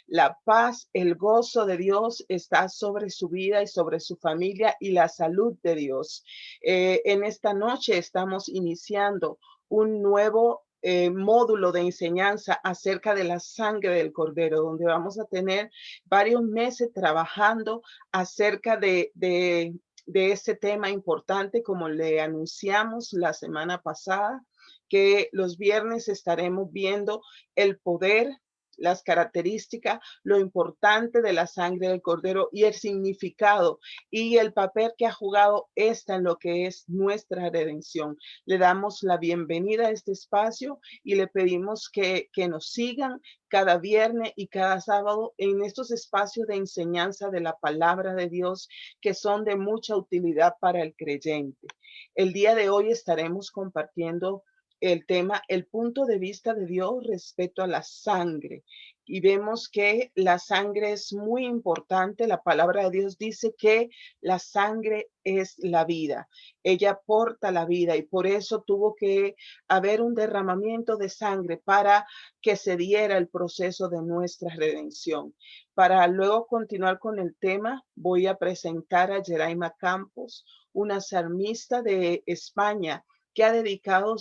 la paz, el gozo de Dios está sobre su vida y sobre su familia y la salud de Dios. En esta noche estamos iniciando un nuevo módulo de enseñanza acerca de la sangre del Cordero, donde vamos a tener varios meses trabajando acerca de este tema importante, como le anunciamos la semana pasada, que los viernes estaremos viendo el poder, las características, lo importante de la sangre del Cordero y el significado y el papel que ha jugado esta en lo que es nuestra redención. Le damos la bienvenida a este espacio y le pedimos que nos sigan cada viernes y cada sábado en estos espacios de enseñanza de la palabra de Dios que son de mucha utilidad para el creyente. El día de hoy estaremos compartiendo el tema, el punto de vista de Dios respecto a la sangre. Y vemos que la sangre es muy importante. La palabra de Dios dice que la sangre es la vida. Ella porta la vida y por eso tuvo que haber un derramamiento de sangre para que se diera el proceso de nuestra redención. Para luego continuar con el tema, voy a presentar a Jeraima Campos, una salmista de España que ha dedicado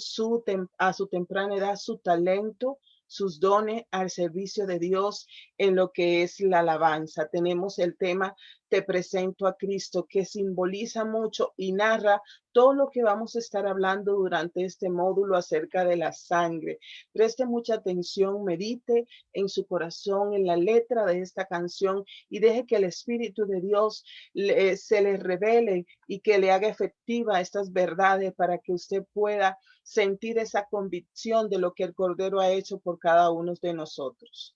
a su temprana edad su talento, sus dones al servicio de Dios en lo que es la alabanza. Tenemos el tema Te presento a Cristo, que simboliza mucho y narra todo lo que vamos a estar hablando durante este módulo acerca de la sangre. Preste mucha atención, medite en su corazón, en la letra de esta canción y deje que el Espíritu de Dios se le revele y que le haga efectiva estas verdades para que usted pueda sentir esa convicción de lo que el Cordero ha hecho por cada uno de nosotros.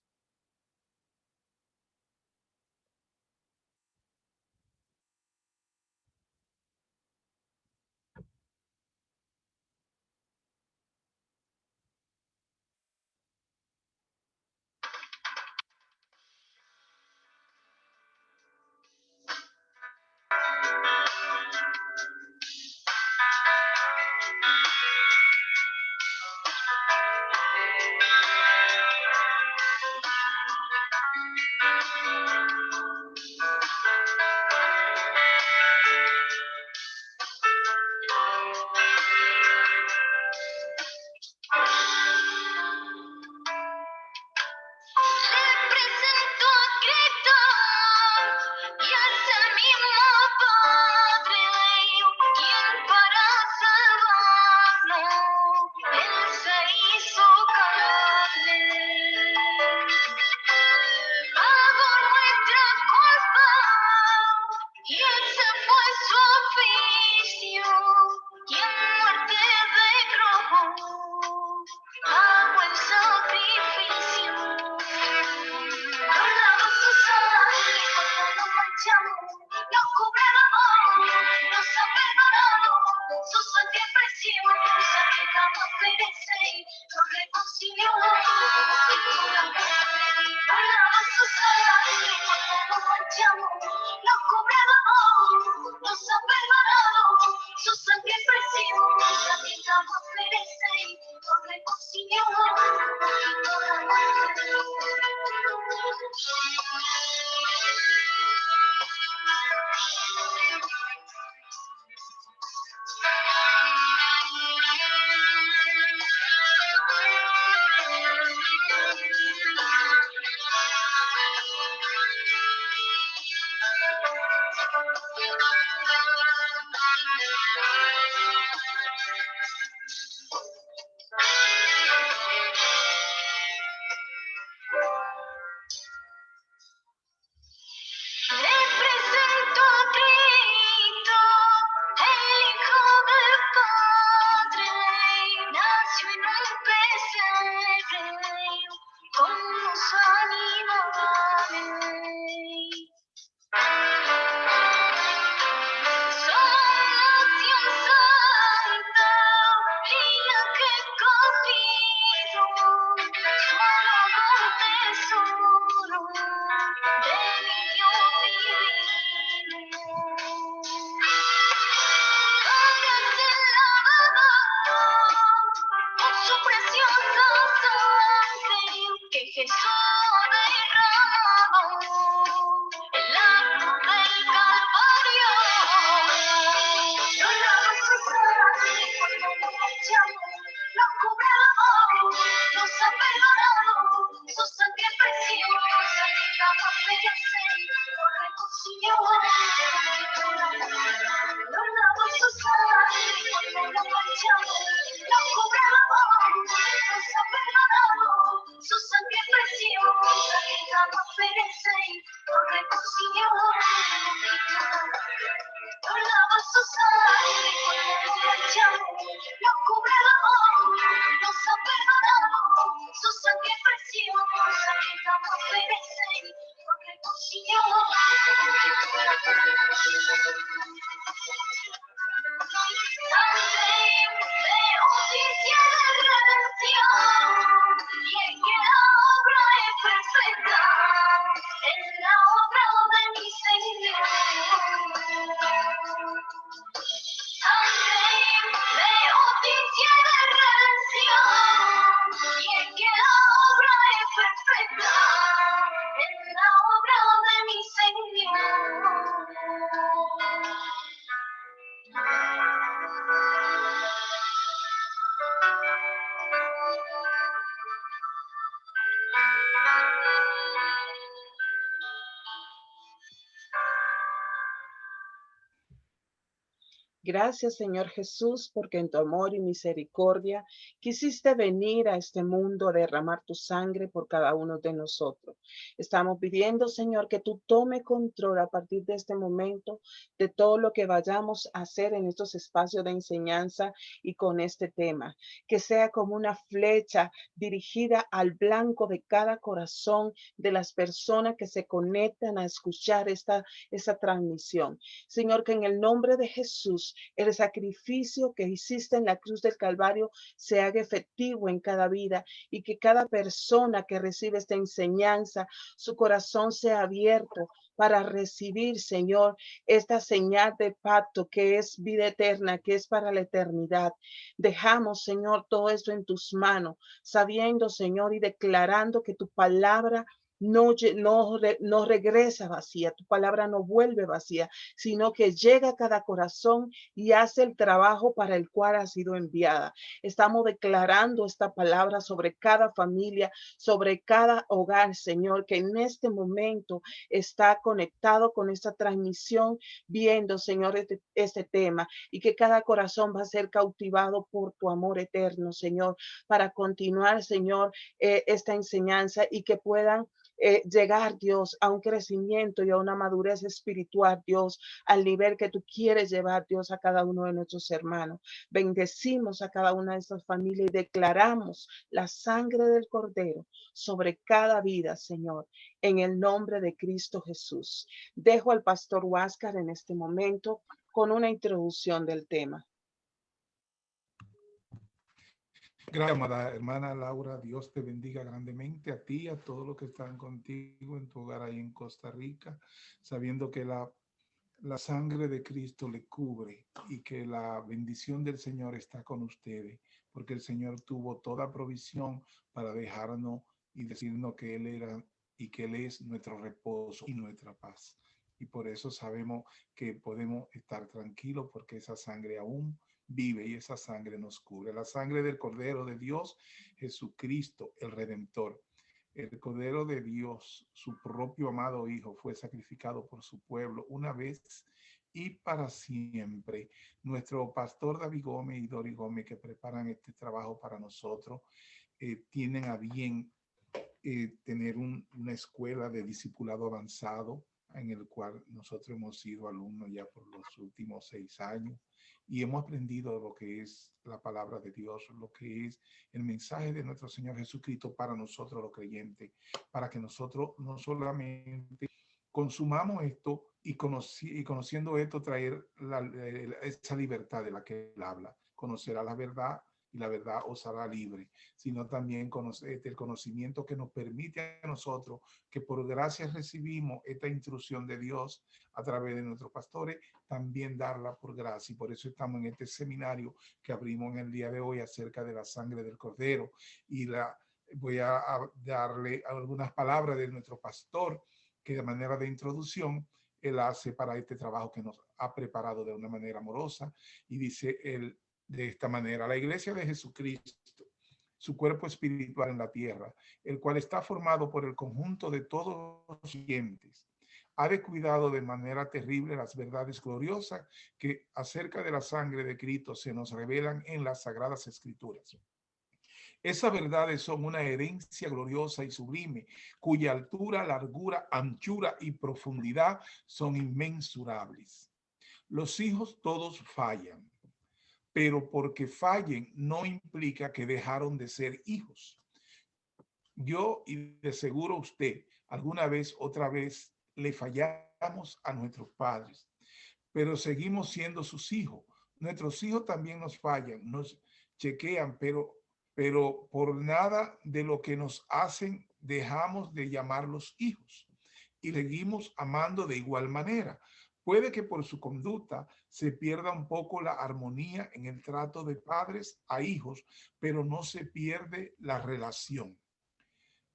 Su sangre preciosa que jamás perece, lo reconcilió. Por lava su sangre, cuando lo manchamos, lo cubre el amor, nos ha perdonado. Su sangre preciosa que jamás perece, lo reconcilió. También veo justicia de redención, y en que la obra es perfecta, en la obra de mi Señor. También veo justicia de redención, y en que la obra es perfecta, en la obra de mi Señor. Gracias, Señor Jesús, porque en tu amor y misericordia quisiste venir a este mundo a derramar tu sangre por cada uno de nosotros. Estamos pidiendo, Señor, que tú tome control a partir de este momento de todo lo que vayamos a hacer en estos espacios de enseñanza y con este tema. Que sea como una flecha dirigida al blanco de cada corazón de las personas que se conectan a escuchar esta transmisión. Señor, que en el nombre de Jesús el sacrificio que hiciste en la cruz del Calvario se haga efectivo en cada vida y que cada persona que recibe esta enseñanza, su corazón sea abierto para recibir, Señor, esta señal de pacto que es vida eterna, que es para la eternidad. Dejamos, Señor, todo esto en tus manos, sabiendo, Señor, y declarando que tu palabra no regresa vacía, tu palabra no vuelve vacía, sino que llega a cada corazón y hace el trabajo para el cual ha sido enviada. Estamos declarando esta palabra sobre cada familia, sobre cada hogar, Señor, que en este momento está conectado con esta transmisión, viendo, Señor, este tema, y que cada corazón va a ser cautivado por tu amor eterno, Señor, para continuar, Señor, esta enseñanza y que puedan llegar, Dios, a un crecimiento y a una madurez espiritual, Dios, al nivel que tú quieres llevar, Dios, a cada uno de nuestros hermanos. Bendecimos a cada una de estas familias y declaramos la sangre del Cordero sobre cada vida, Señor, en el nombre de Cristo Jesús. Dejo al pastor Huáscar en este momento con una introducción del tema. Gracias, amada hermana Laura. Dios te bendiga grandemente a ti, a todos los que están contigo en tu hogar ahí en Costa Rica, sabiendo que la sangre de Cristo le cubre y que la bendición del Señor está con ustedes, porque el Señor tuvo toda provisión para dejarnos y decirnos que Él era y que Él es nuestro reposo y nuestra paz. Y por eso sabemos que podemos estar tranquilos porque esa sangre aún vive y esa sangre nos cubre. La sangre del Cordero de Dios, Jesucristo, el Redentor. El Cordero de Dios, su propio amado Hijo, fue sacrificado por su pueblo una vez y para siempre. Nuestro pastor David Gómez y Dori Gómez, que preparan este trabajo para nosotros, tienen a bien tener una escuela de discipulado avanzado en el cual nosotros hemos sido alumnos ya por los últimos 6 años y hemos aprendido lo que es la palabra de Dios, lo que es el mensaje de nuestro Señor Jesucristo para nosotros los creyentes, para que nosotros no solamente consumamos esto y conociendo esto traer esa libertad de la que él habla, conocerá la verdad y la verdad os hará libre, sino también el conocimiento que nos permite a nosotros, que por gracia recibimos esta instrucción de Dios a través de nuestros pastores, también darla por gracia. Y por eso estamos en este seminario que abrimos en el día de hoy acerca de la sangre del Cordero. Y voy a darle algunas palabras de nuestro pastor, que de manera de introducción, él hace para este trabajo que nos ha preparado de una manera amorosa. Y dice él de esta manera: la Iglesia de Jesucristo su cuerpo espiritual en la tierra, el cual está formado por el conjunto de todos los creyentes. Ha descuidado de manera terrible las verdades gloriosas que acerca de la sangre de Cristo se nos revelan en las Sagradas Escrituras. Esas verdades son una herencia gloriosa y sublime, cuya altura, largura, anchura y profundidad son inmensurables. Los hijos todos fallan, pero porque fallen no implica que dejaron de ser hijos. Yo y de seguro usted alguna vez, otra vez, le fallamos a nuestros padres, pero seguimos siendo sus hijos. Nuestros hijos también nos fallan, nos chequean, pero por nada de lo que nos hacen dejamos de llamarlos hijos y seguimos amando de igual manera. Puede que por su conducta se pierda un poco la armonía en el trato de padres a hijos, pero no se pierde la relación.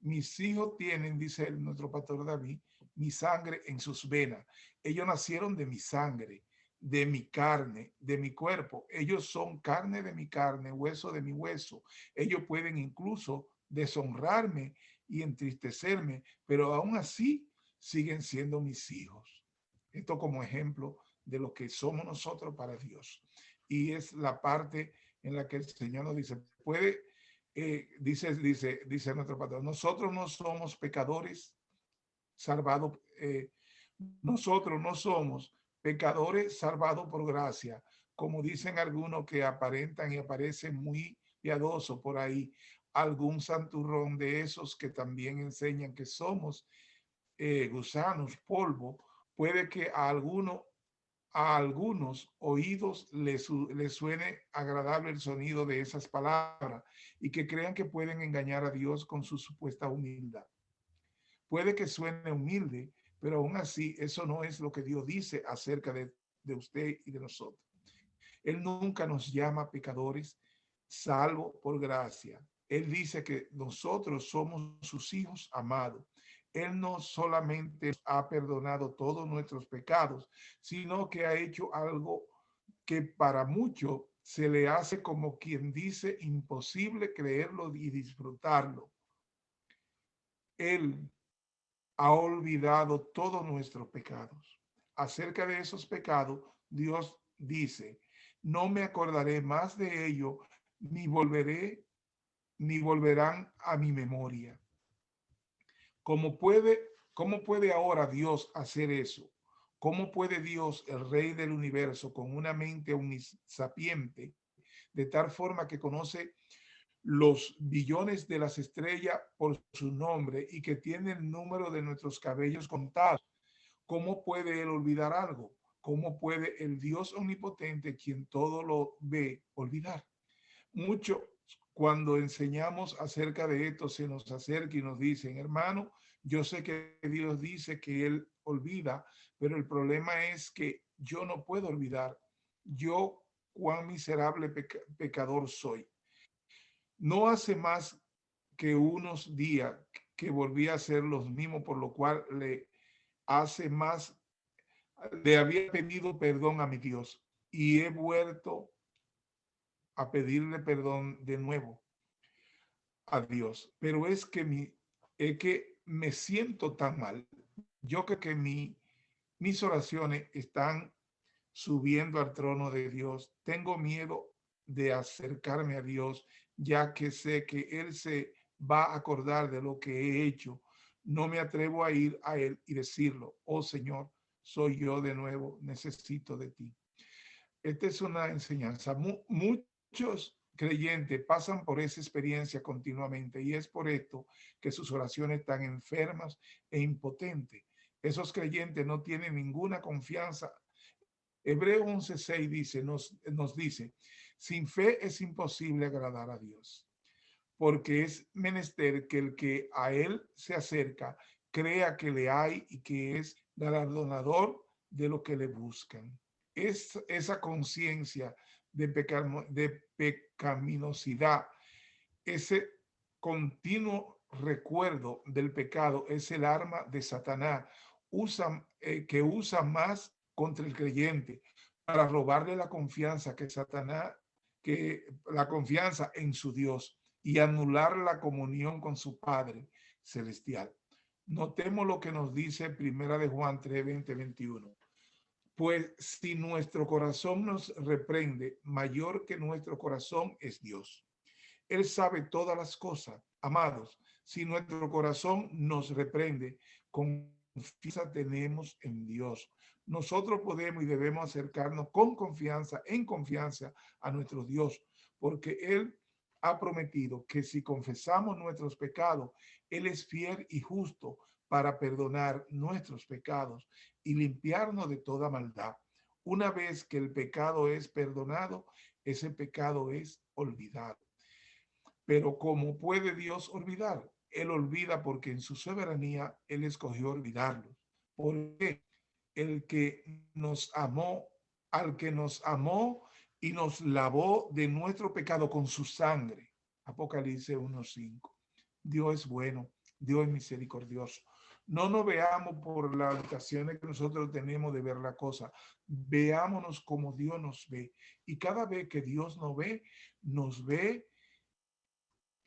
Mis hijos tienen, dice nuestro pastor David, mi sangre en sus venas. Ellos nacieron de mi sangre, de mi carne, de mi cuerpo. Ellos son carne de mi carne, hueso de mi hueso. Ellos pueden incluso deshonrarme y entristecerme, pero aún así siguen siendo mis hijos. Esto como ejemplo de lo que somos nosotros para Dios. Y es la parte en la que el Señor nos dice, dice nuestro pastor, nosotros no somos pecadores salvados, nosotros no somos pecadores salvados por gracia, como dicen algunos que aparentan y aparecen muy piadosos por ahí, algún santurrón de esos que también enseñan que somos gusanos, polvo, puede que a algunos oídos les suene agradable el sonido de esas palabras y que crean que pueden engañar a Dios con su supuesta humildad. Puede que suene humilde, pero aún así eso no es lo que Dios dice acerca de usted y de nosotros. Él nunca nos llama pecadores, salvo por gracia. Él dice que nosotros somos sus hijos amados. Él no solamente ha perdonado todos nuestros pecados, sino que ha hecho algo que para muchos se le hace, como quien dice, imposible creerlo y disfrutarlo. Él ha olvidado todos nuestros pecados. Acerca de esos pecados, Dios dice, no me acordaré más de ello, ni volverán a mi memoria. ¿Cómo puede ahora Dios hacer eso? ¿Cómo puede Dios, el Rey del universo, con una mente omnisapiente, de tal forma que conoce los billones de las estrellas por su nombre y que tiene el número de nuestros cabellos contados? ¿Cómo puede él olvidar algo? ¿Cómo puede el Dios omnipotente, quien todo lo ve, olvidar? Mucho cuando enseñamos acerca de esto se nos acerca y nos dicen, hermano, yo sé que Dios dice que Él olvida, pero el problema es que yo no puedo olvidar. Yo, cuán miserable pecador soy. No hace más que unos días que volví a hacer los mismos, por lo cual le había pedido perdón a mi Dios y he vuelto a pedirle perdón de nuevo a Dios. Pero es que me siento tan mal. Yo creo que mis oraciones están subiendo al trono de Dios. Tengo miedo de acercarme a Dios, ya que sé que Él se va a acordar de lo que he hecho. No me atrevo a ir a Él y decirlo, oh Señor, soy yo de nuevo, necesito de ti. Esta es una enseñanza. Muchos creyentes pasan por esa experiencia continuamente y es por esto que sus oraciones están enfermas e impotentes. Esos creyentes no tienen ninguna confianza. Hebreo 11:6 nos dice, sin fe es imposible agradar a Dios, porque es menester que el que a él se acerca crea que le hay y que es galardonador de lo que le buscan. Es esa conciencia de pecaminosidad, ese continuo recuerdo del pecado es el arma de Satanás que usa más contra el creyente para robarle la confianza que la confianza en su Dios. y anular la comunión con su Padre celestial. Notemos lo que nos dice Primera de Juan 3, 20, 21. Pues si nuestro corazón nos reprende, mayor que nuestro corazón es Dios. Él sabe todas las cosas. Amados, si nuestro corazón nos reprende, confianza tenemos en Dios. Nosotros podemos y debemos acercarnos con confianza, en confianza a nuestro Dios, porque Él ha prometido que si confesamos nuestros pecados, Él es fiel y justo para perdonar nuestros pecados y limpiarnos de toda maldad. Una vez que el pecado es perdonado, ese pecado es olvidado. Pero ¿cómo puede Dios olvidar? Él olvida porque en su soberanía Él escogió olvidarlos. Porque el que nos amó, al que nos amó y nos lavó de nuestro pecado con su sangre. Apocalipsis 1:5. Dios es bueno, Dios es misericordioso. No nos veamos por las limitaciones que nosotros tenemos de ver la cosa. Veámonos como Dios nos ve. Y cada vez que Dios nos ve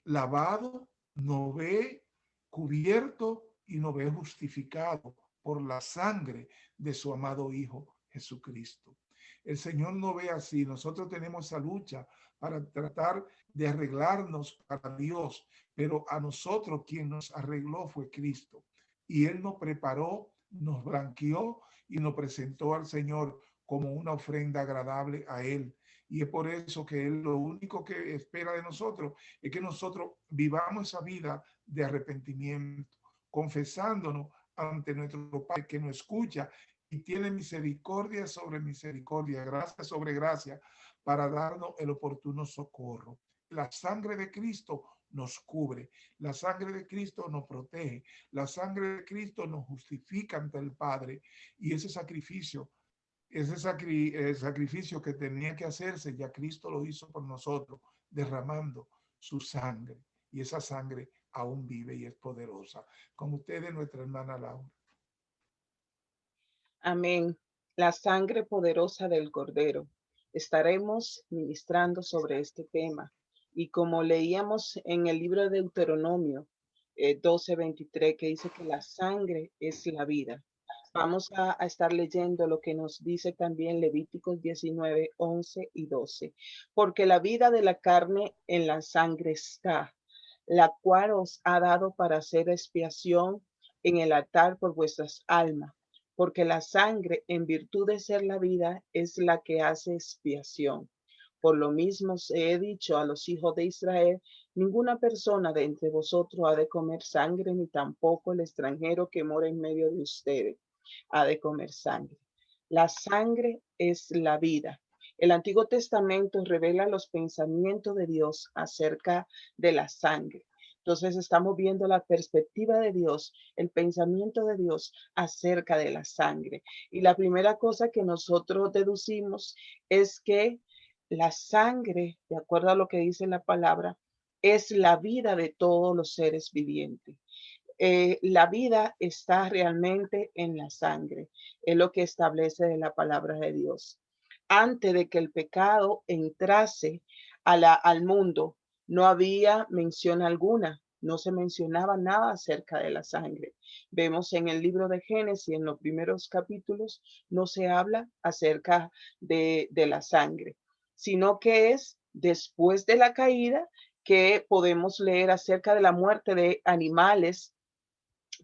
lavado, nos ve cubierto y nos ve justificado por la sangre de su amado Hijo Jesucristo. El Señor no ve así. Nosotros tenemos esa lucha para tratar de arreglarnos para Dios, pero a nosotros quien nos arregló fue Cristo. Y Él nos preparó, nos blanqueó y nos presentó al Señor como una ofrenda agradable a Él. Y es por eso que Él lo único que espera de nosotros es que nosotros vivamos esa vida de arrepentimiento, confesándonos ante nuestro Padre que nos escucha y tiene misericordia sobre misericordia, gracia sobre gracia, para darnos el oportuno socorro. La sangre de Cristo nos cubre, la sangre de Cristo nos protege, la sangre de Cristo nos justifica ante el Padre, y ese sacrificio que tenía que hacerse, ya Cristo lo hizo por nosotros, derramando su sangre. Y esa sangre aún vive y es poderosa. Con ustedes, nuestra hermana Laura. Amén. La sangre poderosa del Cordero. Estaremos ministrando sobre este tema. Y como leíamos en el libro de Deuteronomio 12:23, que dice que la sangre es la vida. Vamos a estar leyendo lo que nos dice también Levíticos 19, 11 y 12. Porque la vida de la carne en la sangre está, la cual os ha dado para hacer expiación en el altar por vuestras almas. Porque la sangre, en virtud de ser la vida, es la que hace expiación. Por lo mismo se he dicho a los hijos de Israel, ninguna persona de entre vosotros ha de comer sangre, ni tampoco el extranjero que mora en medio de ustedes ha de comer sangre. La sangre es la vida. El Antiguo Testamento revela los pensamientos de Dios acerca de la sangre. Entonces estamos viendo la perspectiva de Dios, el pensamiento de Dios acerca de la sangre. Y la primera cosa que nosotros deducimos es que la sangre, de acuerdo a lo que dice la palabra, es la vida de todos los seres vivientes. La vida está realmente en la sangre, es lo que establece de la palabra de Dios. Antes de que el pecado entrase al mundo, no había mención alguna, no se mencionaba nada acerca de la sangre. Vemos en el libro de Génesis, en los primeros capítulos, no se habla acerca de la sangre, sino que es después de la caída que podemos leer acerca de la muerte de animales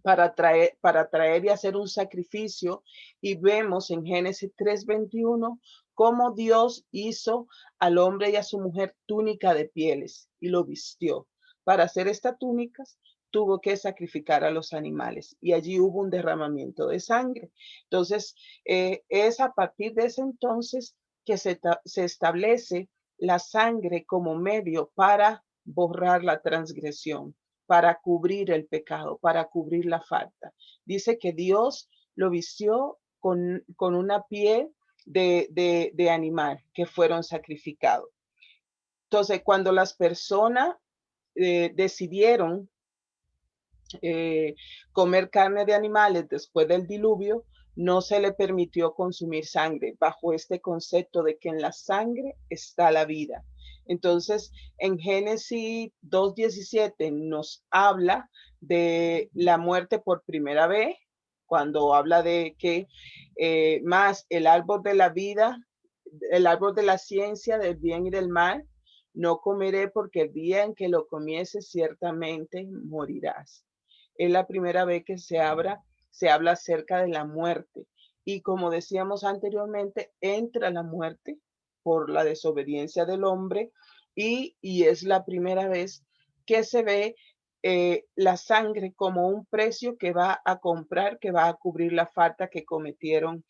para traer y hacer un sacrificio. Y vemos en Génesis 3:21 cómo Dios hizo al hombre y a su mujer túnica de pieles y lo vistió. Para hacer estas túnicas tuvo que sacrificar a los animales y allí hubo un derramamiento de sangre. Entonces, es a partir de ese entonces que se establece la sangre como medio para borrar la transgresión, para cubrir el pecado, para cubrir la falta. Dice que Dios lo vistió con una piel de animal que fueron sacrificados. Entonces, cuando las personas decidieron comer carne de animales después del diluvio, no se le permitió consumir sangre bajo este concepto de que en la sangre está la vida. Entonces, en Génesis 2:17 nos habla de la muerte por primera vez, cuando habla de que más el árbol de la vida, el árbol de la ciencia del bien y del mal, no comeré porque el día en que lo comieses ciertamente morirás. Es la primera vez que se habla acerca de la muerte. Y como decíamos anteriormente, entra la muerte por la desobediencia del hombre y es la primera vez que se ve la sangre como un precio que va a comprar, que va a cubrir la falta que cometieron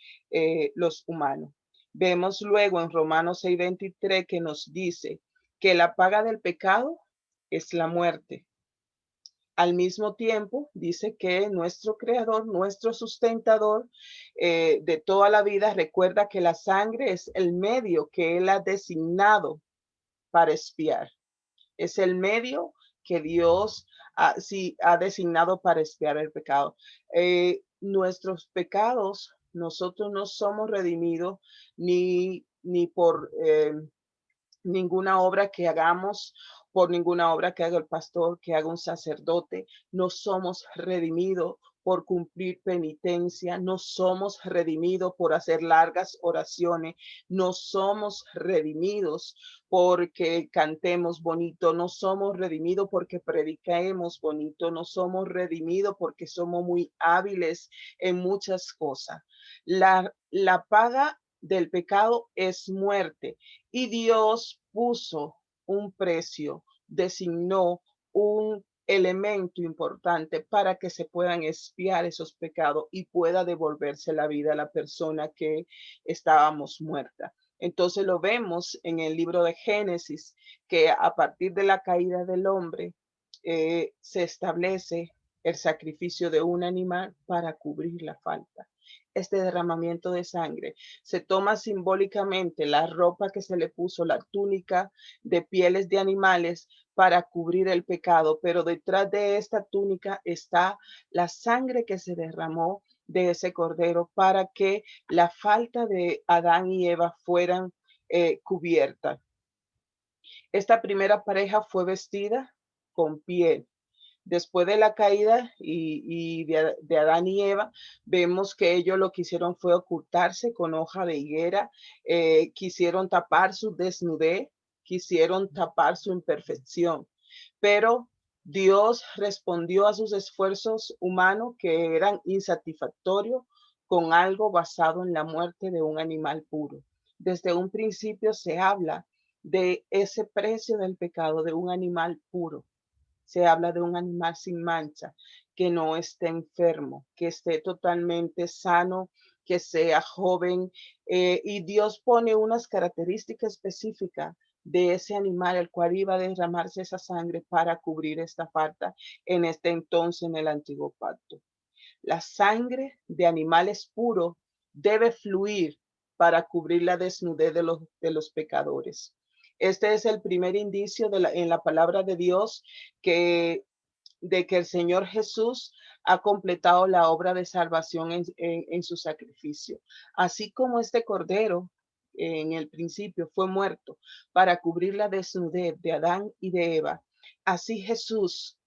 los humanos. Vemos luego en Romanos 6:23 que nos dice que la paga del pecado es la muerte. Al mismo tiempo, dice que nuestro creador, nuestro sustentador de toda la vida, recuerda que la sangre es el medio que él ha designado para expiar. Es el medio que Dios sí, ha designado para expiar el pecado. Nuestros pecados, nosotros no somos redimidos ni por ninguna obra que hagamos, por ninguna obra que haga el pastor, que haga un sacerdote. No somos redimidos por cumplir penitencia, no somos redimidos por hacer largas oraciones, no somos redimidos porque cantemos bonito, no somos redimidos porque prediquemos bonito, no somos redimidos porque somos muy hábiles en muchas cosas. La paga del pecado es muerte y Dios puso un precio, designó un elemento importante para que se puedan expiar esos pecados y pueda devolverse la vida a la persona que estábamos muerta. Entonces lo vemos en el libro de Génesis, que a partir de la caída del hombre se establece el sacrificio de un animal para cubrir la falta. Este derramamiento de sangre se toma simbólicamente la ropa que se le puso, la túnica de pieles de animales para cubrir el pecado, pero detrás de esta túnica está la sangre que se derramó de ese cordero para que la falta de Adán y Eva fueran cubiertas. Esta primera pareja fue vestida con piel. Después de la caída de Adán y Eva, vemos que ellos lo que hicieron fue ocultarse con hoja de higuera, quisieron tapar su desnudez, quisieron tapar su imperfección, pero Dios respondió a sus esfuerzos humanos que eran insatisfactorios con algo basado en la muerte de un animal puro. Desde un principio se habla de ese precio del pecado de un animal puro. Se habla de un animal sin mancha, que no esté enfermo, que esté totalmente sano, que sea joven. Y Dios pone unas características específicas de ese animal, el cual iba a derramarse esa sangre para cubrir esta falta en este entonces en el antiguo pacto. La sangre de animales puros debe fluir para cubrir la desnudez de los pecadores. Este es el primer indicio en la palabra de Dios de que el Señor Jesús ha completado la obra de salvación en su sacrificio. Así como este cordero en el principio fue muerto para cubrir la desnudez de Adán y de Eva, así Jesús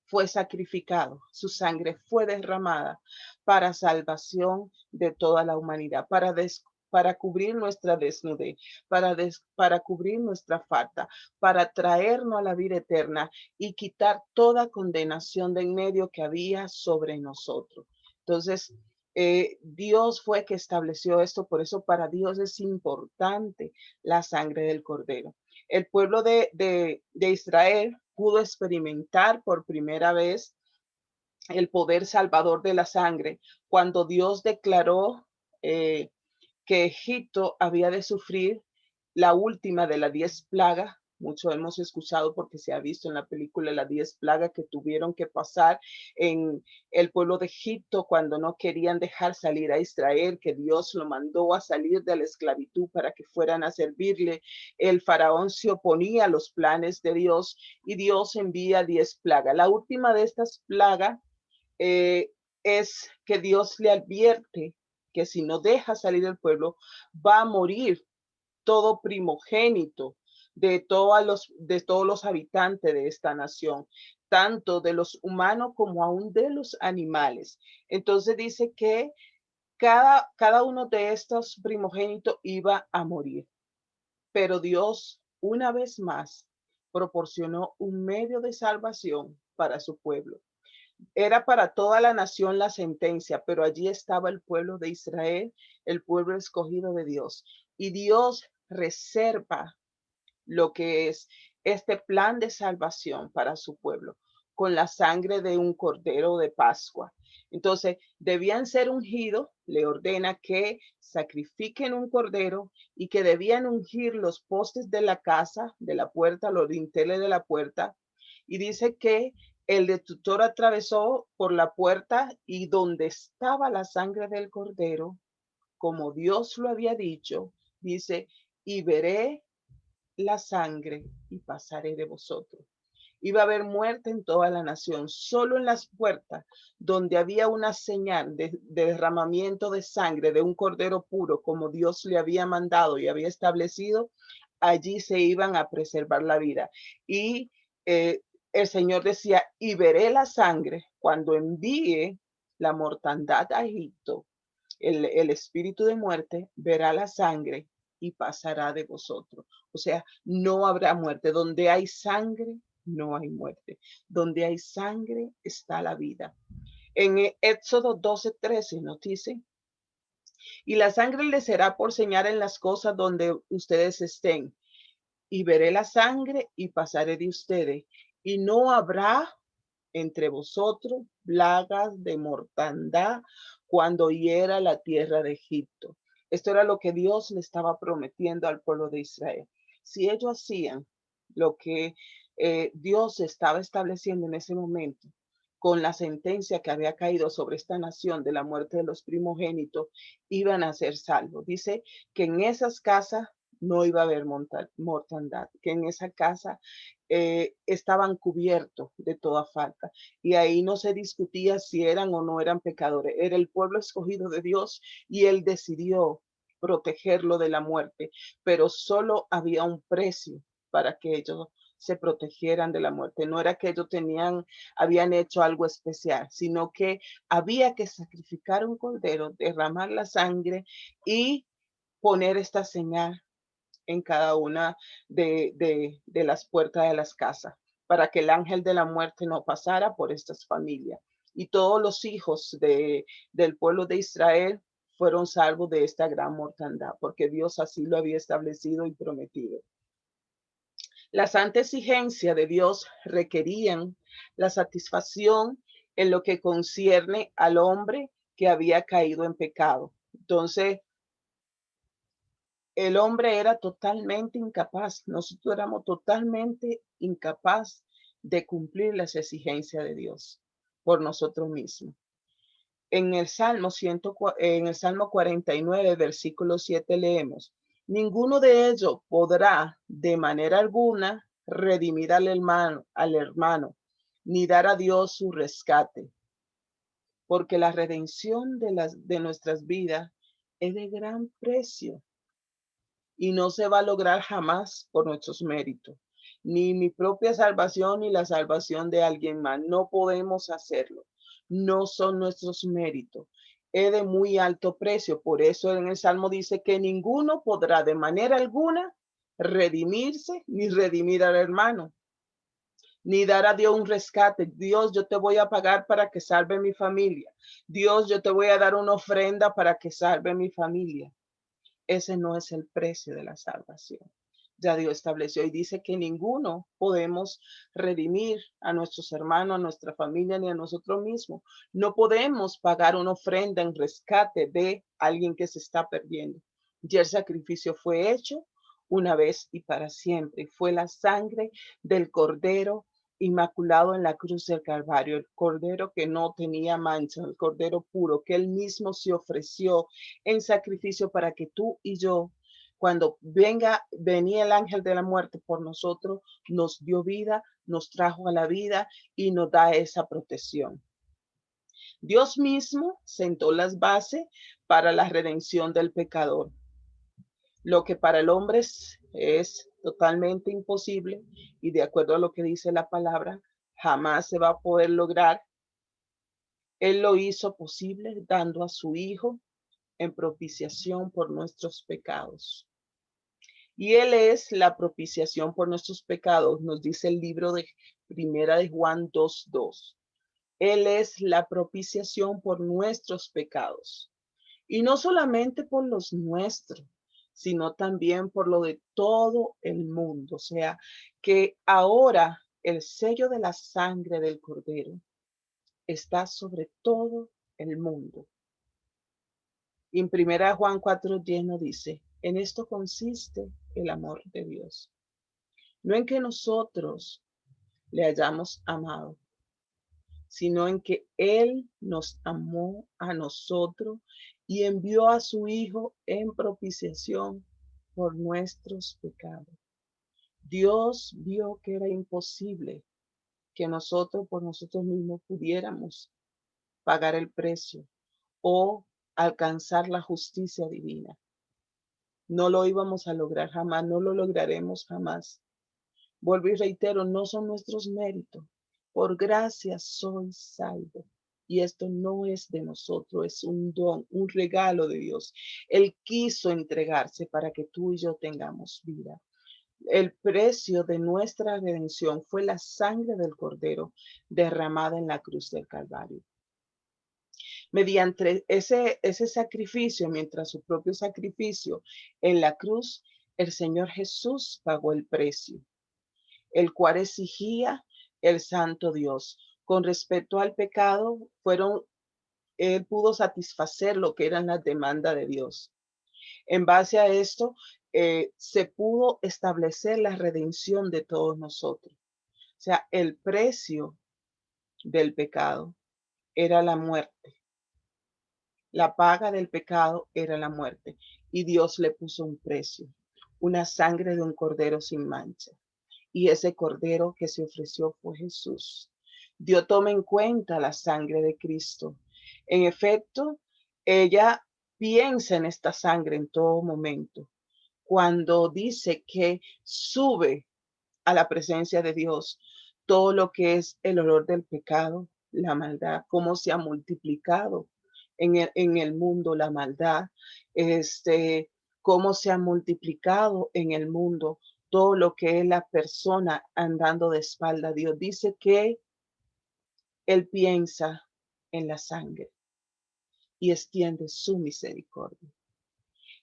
fue sacrificado, su sangre fue derramada para salvación de toda la humanidad, para cubrir nuestra desnudez, para cubrir nuestra falta, para traernos a la vida eterna y quitar toda condenación de en medio que había sobre nosotros. Entonces, Dios fue que estableció esto, por eso para Dios es importante la sangre del cordero. El pueblo de Israel pudo experimentar por primera vez el poder salvador de la sangre cuando Dios declaró que Egipto había de sufrir la última de las 10 plagas. Mucho hemos escuchado porque se ha visto en la película las 10 plagas que tuvieron que pasar en el pueblo de Egipto cuando no querían dejar salir a Israel, que Dios lo mandó a salir de la esclavitud para que fueran a servirle. El faraón se oponía a los planes de Dios y Dios envía 10 plagas. La última de estas plagas es que Dios le advierte que si no deja salir el pueblo, va a morir todo primogénito de todos los habitantes de esta nación, tanto de los humanos como aún de los animales. Entonces dice que cada uno de estos primogénitos iba a morir, pero Dios una vez más proporcionó un medio de salvación para su pueblo. Era para toda la nación la sentencia, pero allí estaba el pueblo de Israel, el pueblo escogido de Dios. Y Dios reserva lo que es este plan de salvación para su pueblo con la sangre de un cordero de Pascua. Entonces, debían ser ungidos, le ordena que sacrifiquen un cordero y que debían ungir los postes de la casa, de la puerta, los dinteles de la puerta. Y dice que el destructor atravesó por la puerta y donde estaba la sangre del cordero, como Dios lo había dicho, dice, y veré la sangre y pasaré de vosotros. Iba a haber muerte en toda la nación, solo en las puertas donde había una señal de derramamiento de sangre de un cordero puro, como Dios le había mandado y había establecido, allí se iban a preservar la vida. Y el Señor decía, y veré la sangre cuando envíe la mortandad a Egipto, el espíritu de muerte verá la sangre y pasará de vosotros. O sea, no habrá muerte. Donde hay sangre, no hay muerte. Donde hay sangre está la vida. En Éxodo 12:13 nos dice, y la sangre les será por señal en las cosas donde ustedes estén. Y veré la sangre y pasaré de ustedes. Y no habrá entre vosotros plagas de mortandad cuando hiera la tierra de Egipto. Esto era lo que Dios le estaba prometiendo al pueblo de Israel. Si ellos hacían lo que Dios estaba estableciendo en ese momento, con la sentencia que había caído sobre esta nación de la muerte de los primogénitos, iban a ser salvos. Dice que en esas casas no iba a haber mortandad, que en esa casa estaban cubiertos de toda falta. Y ahí no se discutía si eran o no eran pecadores. Era el pueblo escogido de Dios y él decidió protegerlo de la muerte, pero solo había un precio para que ellos se protegieran de la muerte. No era que ellos habían hecho algo especial, sino que había que sacrificar un cordero, derramar la sangre y poner esta señal en cada una de las puertas de las casas, para que el ángel de la muerte no pasara por estas familias. Y todos los hijos del pueblo de Israel fueron salvos de esta gran mortandad, porque Dios así lo había establecido y prometido. La santa exigencia de Dios requerían la satisfacción en lo que concierne al hombre que había caído en pecado. Entonces, el hombre era totalmente incapaz, nosotros éramos totalmente incapaz de cumplir las exigencias de Dios por nosotros mismos. En el Salmo 49, versículo 7 leemos, ninguno de ellos podrá de manera alguna redimir al hermano, ni dar a Dios su rescate, porque la redención de nuestras vidas es de gran precio y no se va a lograr jamás por nuestros méritos, ni mi propia salvación ni la salvación de alguien más. No podemos hacerlo. No son nuestros méritos. Es de muy alto precio. Por eso en el Salmo dice que ninguno podrá de manera alguna redimirse ni redimir al hermano, ni dar a Dios un rescate. Dios, yo te voy a pagar para que salve mi familia. Dios, yo te voy a dar una ofrenda para que salve mi familia. Ese no es el precio de la salvación. Ya Dios estableció y dice que ninguno podemos redimir a nuestros hermanos, a nuestra familia, ni a nosotros mismos. No podemos pagar una ofrenda en rescate de alguien que se está perdiendo. Ya el sacrificio fue hecho una vez y para siempre. Fue la sangre del Cordero inmaculado en la cruz del Calvario, el Cordero que no tenía mancha, el Cordero puro, que él mismo se ofreció en sacrificio para que tú y yo, cuando venía el ángel de la muerte por nosotros, nos dio vida, nos trajo a la vida y nos da esa protección. Dios mismo sentó las bases para la redención del pecador. Lo que para el hombre es totalmente imposible y de acuerdo a lo que dice la palabra, jamás se va a poder lograr. Él lo hizo posible dando a su Hijo en propiciación por nuestros pecados. Y Él es la propiciación por nuestros pecados, nos dice el libro de Primera de Juan 2:2. Él es la propiciación por nuestros pecados. Y no solamente por los nuestros, sino también por lo de todo el mundo. O sea, que ahora el sello de la sangre del Cordero está sobre todo el mundo. Y en 1 Juan 4:10 nos dice, en esto consiste el amor de Dios. No en que nosotros le hayamos amado, sino en que Él nos amó a nosotros y envió a su Hijo en propiciación por nuestros pecados. Dios vio que era imposible que nosotros por nosotros mismos pudiéramos pagar el precio o alcanzar la justicia divina. No lo íbamos a lograr jamás, no lo lograremos jamás. Vuelvo y reitero, no son nuestros méritos. Por gracia soy salvo. Y esto no es de nosotros, es un don, un regalo de Dios. Él quiso entregarse para que tú y yo tengamos vida. El precio de nuestra redención fue la sangre del Cordero derramada en la cruz del Calvario. Mediante ese sacrificio, mientras su propio sacrificio en la cruz, el Señor Jesús pagó el precio, el cual exigía el santo Dios. Con respecto al pecado, él pudo satisfacer lo que eran las demandas de Dios. En base a esto, se pudo establecer la redención de todos nosotros. O sea, el precio del pecado era la muerte. La paga del pecado era la muerte. Y Dios le puso un precio, una sangre de un cordero sin mancha. Y ese cordero que se ofreció fue Jesús. Dios toma en cuenta la sangre de Cristo. En efecto, ella piensa en esta sangre en todo momento. Cuando dice que sube a la presencia de Dios todo lo que es el olor del pecado, la maldad, cómo se ha multiplicado en el mundo la maldad, cómo se ha multiplicado en el mundo todo lo que es la persona andando de espalda a Dios. Dice que Él piensa en la sangre y extiende su misericordia.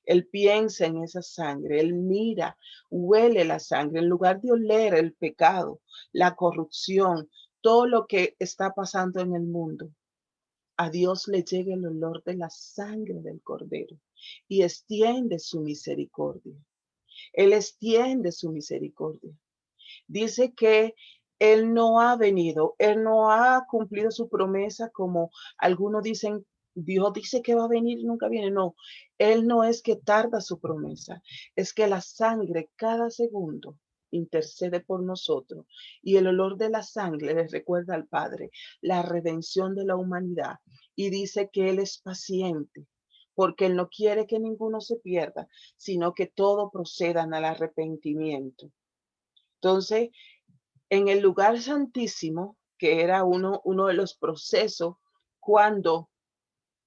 Él piensa en esa sangre, él mira, huele la sangre, en lugar de oler el pecado, la corrupción, todo lo que está pasando en el mundo. A Dios le llega el olor de la sangre del Cordero y extiende su misericordia. Él extiende su misericordia. Dice que Él no ha venido, Él no ha cumplido su promesa como algunos dicen, Dios dice que va a venir y nunca viene. No, Él no es que tarda su promesa, es que la sangre cada segundo intercede por nosotros y el olor de la sangre les recuerda al Padre la redención de la humanidad y dice que Él es paciente porque Él no quiere que ninguno se pierda, sino que todos procedan al arrepentimiento. Entonces, en el lugar santísimo, que era uno de los procesos cuando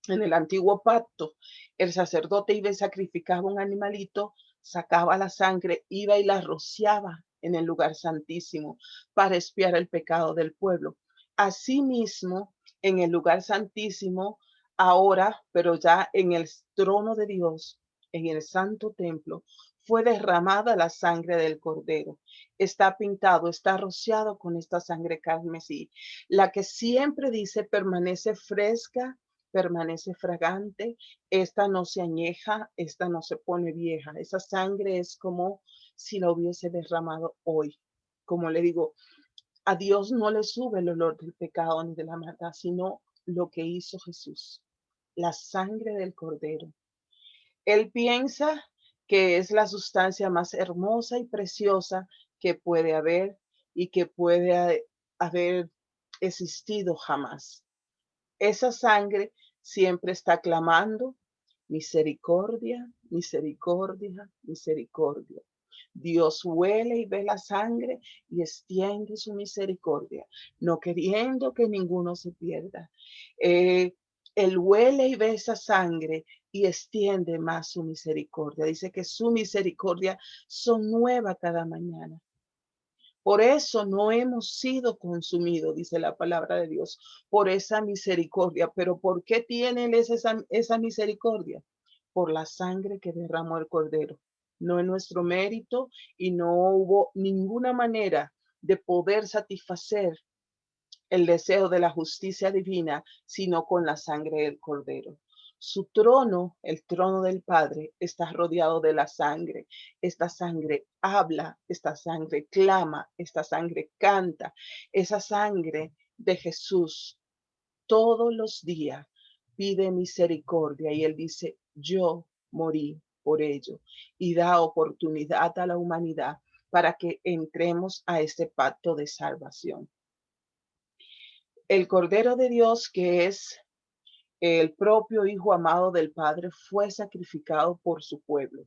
en el antiguo pacto el sacerdote iba y sacrificaba un animalito, sacaba la sangre, iba y la rociaba en el lugar santísimo para expiar el pecado del pueblo. Asimismo, en el lugar santísimo, ahora, pero ya en el trono de Dios, en el santo templo, fue derramada la sangre del Cordero. Está pintado, está rociado con esta sangre carmesí, la que siempre dice permanece fresca, permanece fragante, esta no se añeja, esta no se pone vieja. Esa sangre es como si la hubiese derramado hoy. Como le digo, a Dios no le sube el olor del pecado ni de la maldad, sino lo que hizo Jesús, la sangre del Cordero. Él piensa que es la sustancia más hermosa y preciosa que puede haber y que puede haber existido jamás. Esa sangre siempre está clamando misericordia, misericordia, misericordia. Dios huele y ve la sangre y extiende su misericordia, no queriendo que ninguno se pierda. Él huele y ve esa sangre y extiende más su misericordia. Dice que su misericordia son nuevas cada mañana. Por eso no hemos sido consumidos, dice la palabra de Dios, por esa misericordia. Pero ¿por qué tiene Él esa misericordia? Por la sangre que derramó el Cordero. No en nuestro mérito, y no hubo ninguna manera de poder satisfacer el deseo de la justicia divina, sino con la sangre del Cordero. Su trono, el trono del Padre, está rodeado de la sangre. Esta sangre habla, esta sangre clama, esta sangre canta. Esa sangre de Jesús todos los días pide misericordia, y Él dice, yo morí por ello, y da oportunidad a la humanidad para que entremos a este pacto de salvación. El Cordero de Dios, que es el propio Hijo amado del Padre, fue sacrificado por su pueblo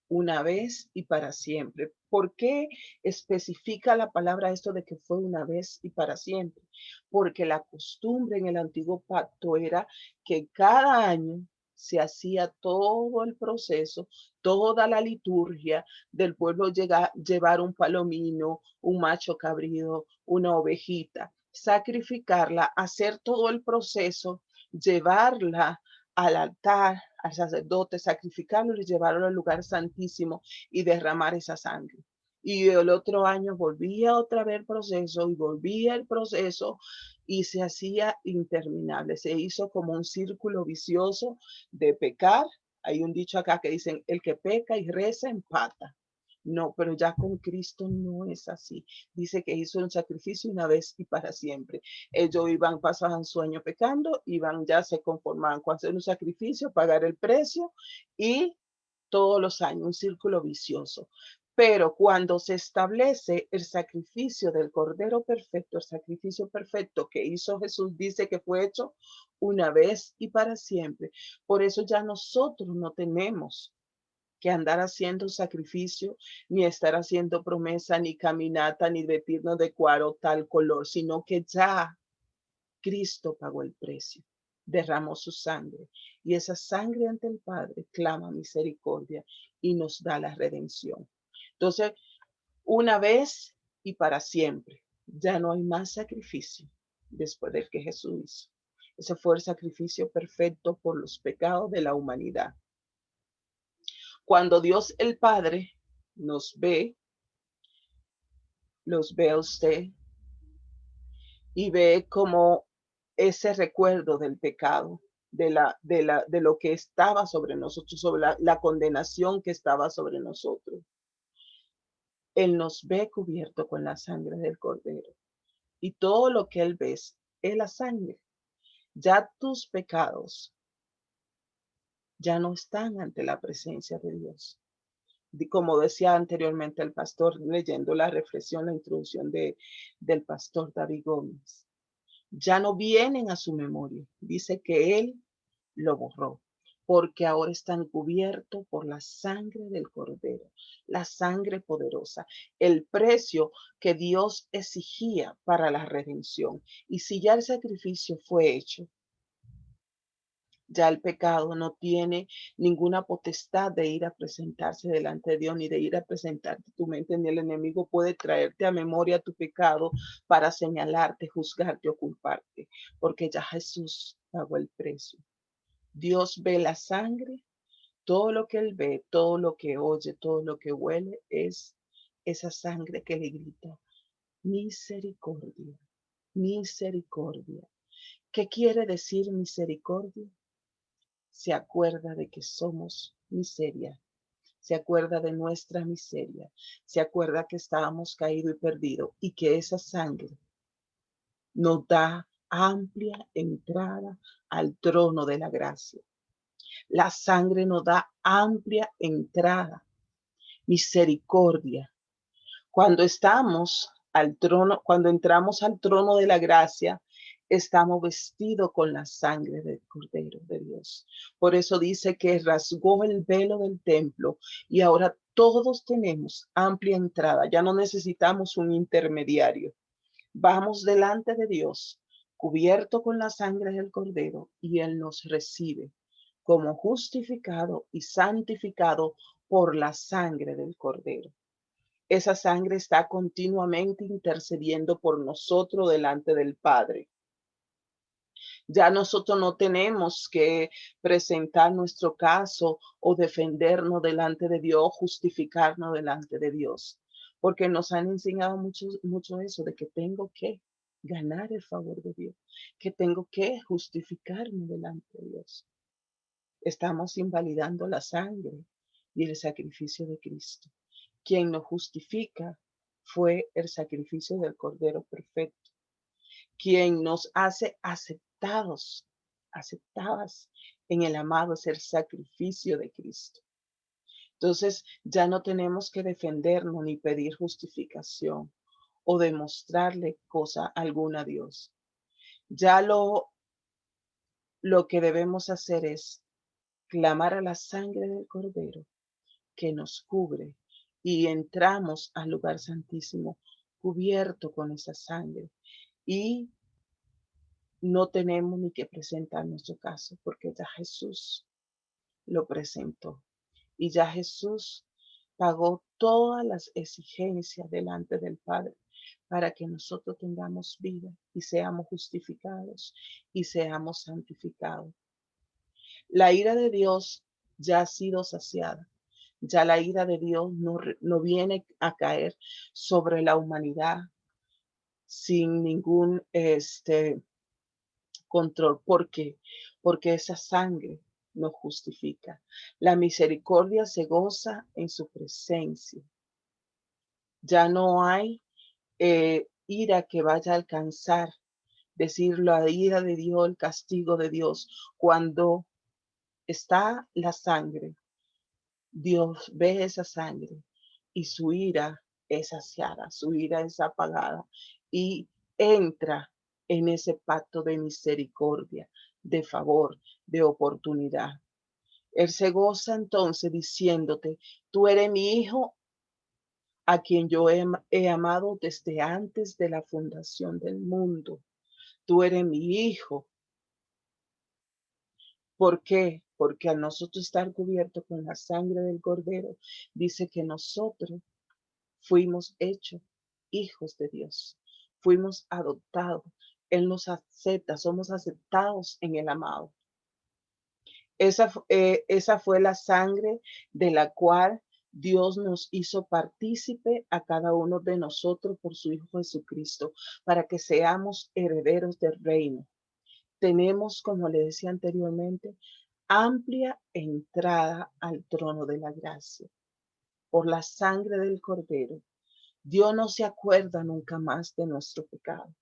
una vez y para siempre. ¿Por qué especifica la palabra esto de que fue una vez y para siempre? Porque la costumbre en el antiguo pacto era que cada año se hacía todo el proceso, toda la liturgia del pueblo, llevar un palomino, un macho cabrío, una ovejita, sacrificarla, hacer todo el proceso, llevarla al altar, al sacerdote, sacrificarlo y llevarlo al lugar santísimo y derramar esa sangre. Y el otro año volvía otra vez el proceso, y volvía el proceso, y se hacía interminable. Se hizo como un círculo vicioso de pecar. Hay un dicho acá que dicen, el que peca y reza empata. No, pero ya con Cristo no es así. Dice que hizo un sacrificio una vez y para siempre. Ellos iban, pasaban su año pecando, iban, ya se conformaban con hacer un sacrificio, pagar el precio, y todos los años, un círculo vicioso. Pero cuando se establece el sacrificio del Cordero perfecto, el sacrificio perfecto que hizo Jesús, dice que fue hecho una vez y para siempre. Por eso ya nosotros no tenemos que andar haciendo sacrificio, ni estar haciendo promesa, ni caminata, ni vestirnos de cuaro tal color, sino que ya Cristo pagó el precio, derramó su sangre, y esa sangre ante el Padre clama misericordia y nos da la redención. Entonces, una vez y para siempre, ya no hay más sacrificio después del que Jesús hizo. Ese fue el sacrificio perfecto por los pecados de la humanidad. Cuando Dios el Padre nos ve, los ve a usted y ve como ese recuerdo del pecado, de lo que estaba sobre nosotros, sobre la condenación que estaba sobre nosotros. Él nos ve cubierto con la sangre del Cordero, y todo lo que Él ve es la sangre. Ya tus pecados ya no están ante la presencia de Dios. Como decía anteriormente el pastor, leyendo la reflexión, la introducción del pastor David Gómez, ya no vienen a su memoria. Dice que Él lo borró, porque ahora están cubiertos por la sangre del Cordero, la sangre poderosa, el precio que Dios exigía para la redención. Y si ya el sacrificio fue hecho, ya el pecado no tiene ninguna potestad de ir a presentarse delante de Dios, ni de ir a presentarte tu mente, ni el enemigo puede traerte a memoria tu pecado para señalarte, juzgarte o culparte, porque ya Jesús pagó el precio. Dios ve la sangre, todo lo que Él ve, todo lo que oye, todo lo que huele es esa sangre que le grita, misericordia, misericordia. ¿Qué quiere decir misericordia? Se acuerda de que somos miseria, se acuerda de nuestra miseria, se acuerda que estábamos caídos y perdidos, y que esa sangre nos da amplia entrada al trono de la gracia. La sangre nos da amplia entrada, misericordia. Cuando estamos al trono, cuando entramos al trono de la gracia, estamos vestidos con la sangre del Cordero de Dios. Por eso dice que rasgó el velo del templo y ahora todos tenemos amplia entrada. Ya no necesitamos un intermediario. Vamos delante de Dios, cubierto con la sangre del Cordero, y Él nos recibe como justificado y santificado por la sangre del Cordero. Esa sangre está continuamente intercediendo por nosotros delante del Padre. Ya nosotros no tenemos que presentar nuestro caso o defendernos delante de Dios, justificarnos delante de Dios, porque nos han enseñado mucho eso de que tengo que ganar el favor de Dios, que tengo que justificarme delante de Dios. Estamos invalidando la sangre y el sacrificio de Cristo. Quien nos justifica fue el sacrificio del Cordero perfecto, quien nos hace aceptadas en el amado, es el sacrificio de Cristo. Entonces ya no tenemos que defendernos ni pedir justificación o demostrarle cosa alguna a Dios. Ya lo que debemos hacer es clamar a la sangre del Cordero que nos cubre y entramos al lugar santísimo cubierto con esa sangre. Y no tenemos ni que presentar nuestro caso porque ya Jesús lo presentó y ya Jesús pagó todas las exigencias delante del Padre para que nosotros tengamos vida y seamos justificados y seamos santificados. La ira de Dios ya ha sido saciada. Ya la ira de Dios no viene a caer sobre la humanidad sin ningún control. ¿Por qué? Porque esa sangre nos justifica. La misericordia se goza en su presencia. Ya no hay ira que vaya a alcanzar, decir la ira de Dios, el castigo de Dios. Cuando está la sangre, Dios ve esa sangre y su ira es saciada, su ira es apagada y entra en ese pacto de misericordia, de favor, de oportunidad. Él se goza entonces diciéndote, tú eres mi hijo a quien yo he amado desde antes de la fundación del mundo. Tú eres mi hijo. ¿Por qué? Porque al nosotros estar cubiertos con la sangre del Cordero, dice que nosotros fuimos hechos hijos de Dios. Fuimos adoptados. Él nos acepta, somos aceptados en el amado. Esa fue la sangre de la cual Dios nos hizo partícipe a cada uno de nosotros por su Hijo Jesucristo, para que seamos herederos del reino. Tenemos, como le decía anteriormente, amplia entrada al trono de la gracia por la sangre del Cordero. Dios no se acuerda nunca más de nuestro pecado,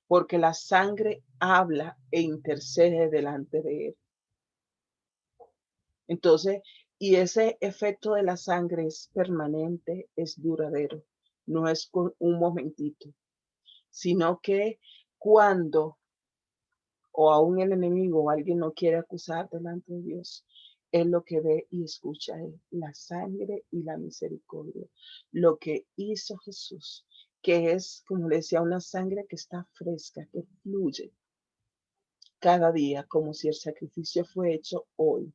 porque la sangre habla e intercede delante de Él. Entonces, y ese efecto de la sangre es permanente, es duradero, no es con un momentito, sino que cuando o aún el enemigo o alguien no quiere acusar delante de Dios, Él lo que ve y escucha es la sangre y la misericordia, lo que hizo Jesús, que es, como le decía, una sangre que está fresca, que fluye cada día, como si el sacrificio fue hecho hoy.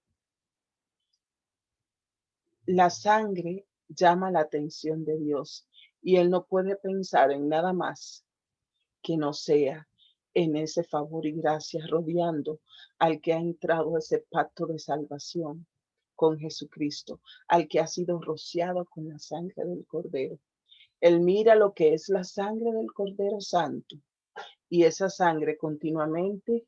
La sangre llama la atención de Dios y Él no puede pensar en nada más que no sea en ese favor y gracia rodeando al que ha entrado a ese pacto de salvación con Jesucristo, al que ha sido rociado con la sangre del Cordero. Él mira lo que es la sangre del Cordero Santo y esa sangre continuamente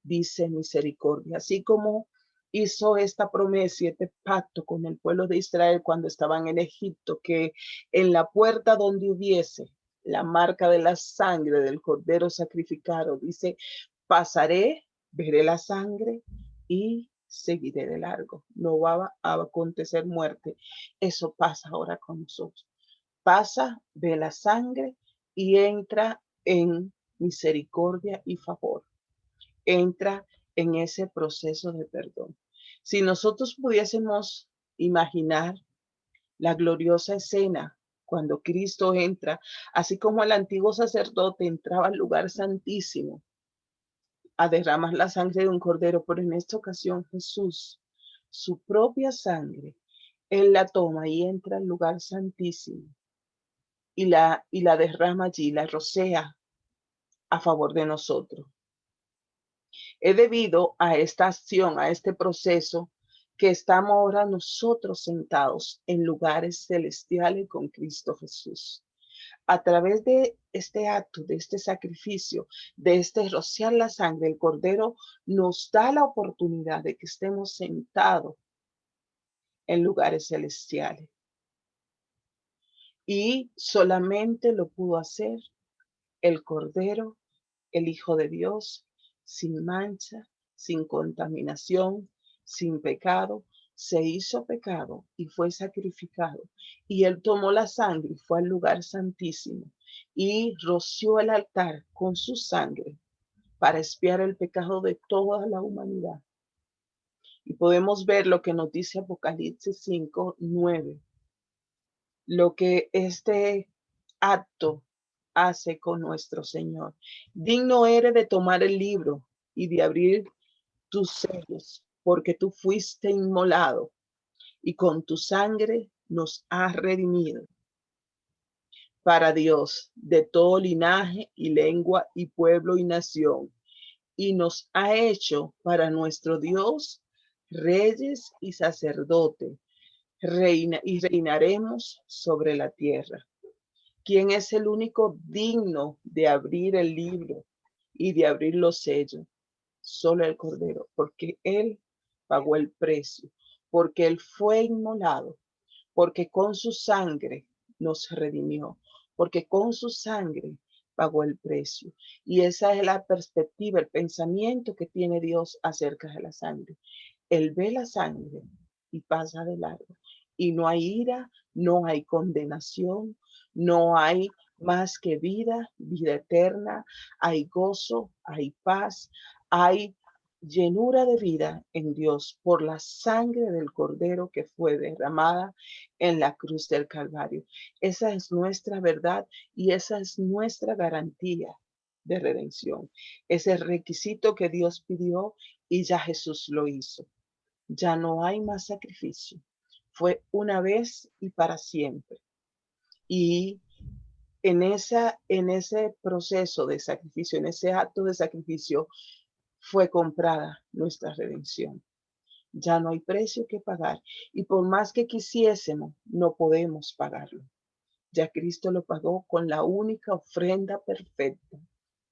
dice misericordia, así como hizo esta promesa y este pacto con el pueblo de Israel cuando estaban en Egipto, que en la puerta donde hubiese la marca de la sangre del cordero sacrificado, dice, pasaré, veré la sangre y seguiré de largo. No va a acontecer muerte. Eso pasa ahora con nosotros. Pasa, ve la sangre y entra en misericordia y favor. Entra en ese proceso de perdón. Si nosotros pudiésemos imaginar la gloriosa escena cuando Cristo entra, así como el antiguo sacerdote entraba al lugar santísimo a derramar la sangre de un cordero, pero en esta ocasión Jesús, su propia sangre, Él la toma y entra al lugar santísimo y la derrama allí, la rocea a favor de nosotros. Es debido a esta acción, a este proceso, que estamos ahora nosotros sentados en lugares celestiales con Cristo Jesús. A través de este acto, de este sacrificio, de este rociar la sangre, el Cordero nos da la oportunidad de que estemos sentados en lugares celestiales. Y solamente lo pudo hacer el Cordero, el Hijo de Dios, sin mancha, sin contaminación, sin pecado. Se hizo pecado y fue sacrificado. Y Él tomó la sangre y fue al lugar santísimo y roció el altar con su sangre para expiar el pecado de toda la humanidad. Y podemos ver lo que nos dice Apocalipsis 5:9, lo que este acto hace con nuestro Señor. Digno eres de tomar el libro y de abrir tus sellos, porque tú fuiste inmolado y con tu sangre nos has redimido para Dios de todo linaje y lengua y pueblo y nación, y nos ha hecho para nuestro Dios reyes y sacerdotes, y reinaremos sobre la tierra. ¿Quién es el único digno de abrir el libro y de abrir los sellos? Solo el Cordero, porque Él pagó el precio, porque Él fue inmolado, porque con su sangre nos redimió, porque con su sangre pagó el precio. Y esa es la perspectiva, el pensamiento que tiene Dios acerca de la sangre. Él ve la sangre y pasa de largo. Y no hay ira, no hay condenación, no hay más que vida, vida eterna, hay gozo, hay paz, hay llenura de vida en Dios por la sangre del Cordero que fue derramada en la cruz del Calvario. Esa es nuestra verdad y esa es nuestra garantía de redención. Ese requisito que Dios pidió y ya Jesús lo hizo. Ya no hay más sacrificio. Fue una vez y para siempre. Y en ese proceso de sacrificio, en ese acto de sacrificio, fue comprada nuestra redención. Ya no hay precio que pagar. Y por más que quisiésemos, no podemos pagarlo. Ya Cristo lo pagó con la única ofrenda perfecta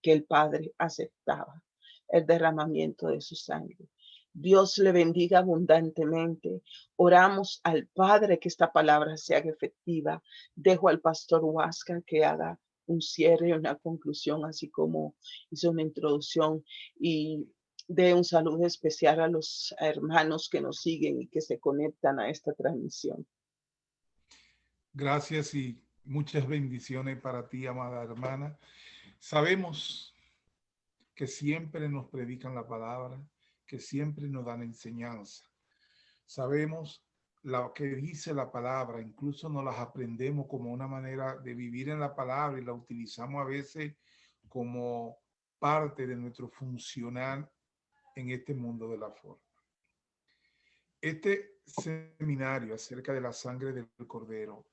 que el Padre aceptaba, el derramamiento de su sangre. Dios le bendiga abundantemente. Oramos al Padre que esta palabra se haga efectiva. Dejo al pastor Huáscar que haga un cierre, una conclusión, así como hizo una introducción y dé un saludo especial a los hermanos que nos siguen y que se conectan a esta transmisión. Gracias y muchas bendiciones para ti, amada hermana. Sabemos que siempre nos predican la palabra, que siempre nos dan enseñanza. Sabemos lo que dice la palabra, incluso nos las aprendemos como una manera de vivir en la palabra y la utilizamos a veces como parte de nuestro funcionar en este mundo de la forma. Este seminario acerca de la sangre del Cordero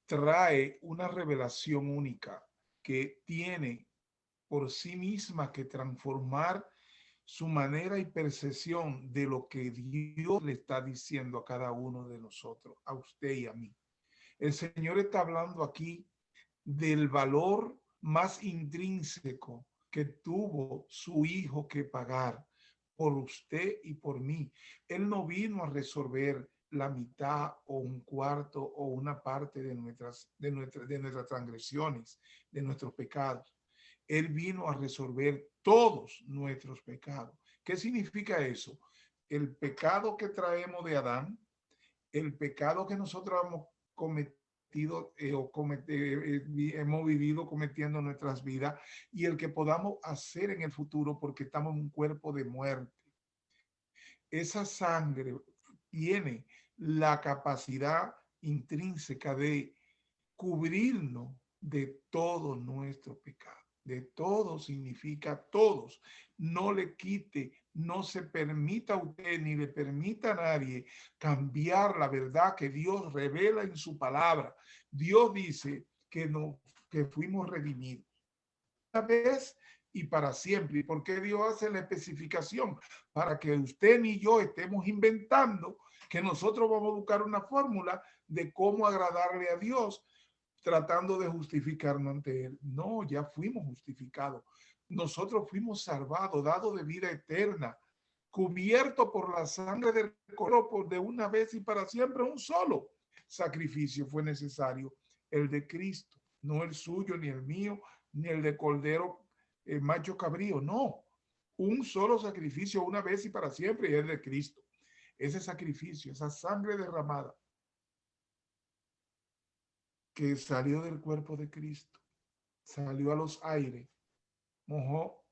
trae una revelación única que tiene por sí misma que transformar su manera y percepción de lo que Dios le está diciendo a cada uno de nosotros, a usted y a mí. El Señor está hablando aquí del valor más intrínseco que tuvo su Hijo que pagar por usted y por mí. Él no vino a resolver la mitad o un cuarto o una parte de nuestras transgresiones, de nuestros pecados. Él vino a resolver todos nuestros pecados. ¿Qué significa eso? El pecado que traemos de Adán, el pecado que nosotros hemos cometido cometido hemos vivido cometiendo en nuestras vidas y el que podamos hacer en el futuro porque estamos en un cuerpo de muerte. Esa sangre tiene la capacidad intrínseca de cubrirnos de todo nuestro pecado. De todo significa todos. No le quite, no se permita a usted ni le permita a nadie cambiar la verdad que Dios revela en su palabra. Dios dice que fuimos redimidos una vez y para siempre. ¿Y por qué Dios hace la especificación? Para que usted ni yo estemos inventando que nosotros vamos a buscar una fórmula de cómo agradarle a Dios tratando de justificarnos ante Él. No, ya fuimos justificados. Nosotros fuimos salvados, dados de vida eterna, cubierto por la sangre del Cordero de una vez y para siempre. Un solo sacrificio fue necesario, el de Cristo, no el suyo, ni el mío, ni el de Cordero macho cabrío, no. Un solo sacrificio una vez y para siempre, y es de Cristo. Ese sacrificio, esa sangre derramada que salió del cuerpo de Cristo, salió a los aires, mojó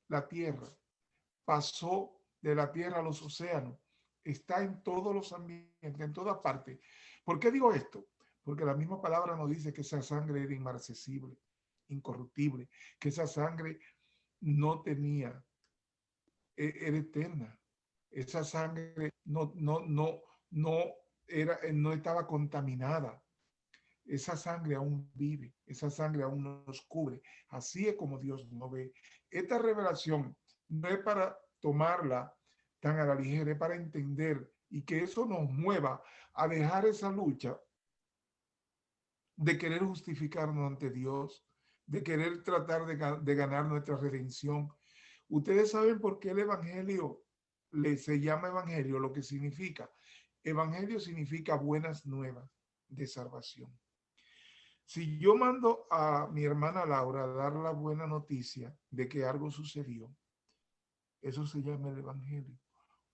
la tierra, pasó de la tierra a los océanos, está en todos los ambientes, en todas partes. ¿Por qué digo esto? Porque la misma palabra nos dice que esa sangre era inmarcesible, incorruptible, que esa sangre no tenía, era eterna. Esa sangre no estaba contaminada. Esa sangre aún vive, esa sangre aún nos cubre. Así es como Dios nos ve. Esta revelación no es para tomarla tan a la ligera, es para entender y que eso nos mueva a dejar esa lucha de querer justificarnos ante Dios, de querer tratar de ganar nuestra redención. Ustedes saben por qué el evangelio se llama evangelio, lo que significa. Evangelio significa buenas nuevas de salvación. Si yo mando a mi hermana Laura a dar la buena noticia de que algo sucedió, eso se llama el evangelio,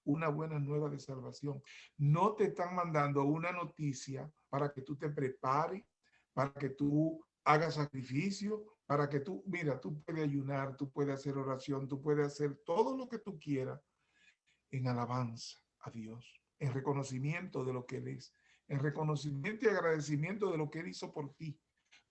una buena nueva de salvación. No te están mandando una noticia para que tú te prepares, para que tú hagas sacrificio, para que tú, mira, tú puedes ayunar, tú puedes hacer oración, tú puedes hacer todo lo que tú quieras en alabanza a Dios, en reconocimiento de lo que Él es, en reconocimiento y agradecimiento de lo que Él hizo por ti.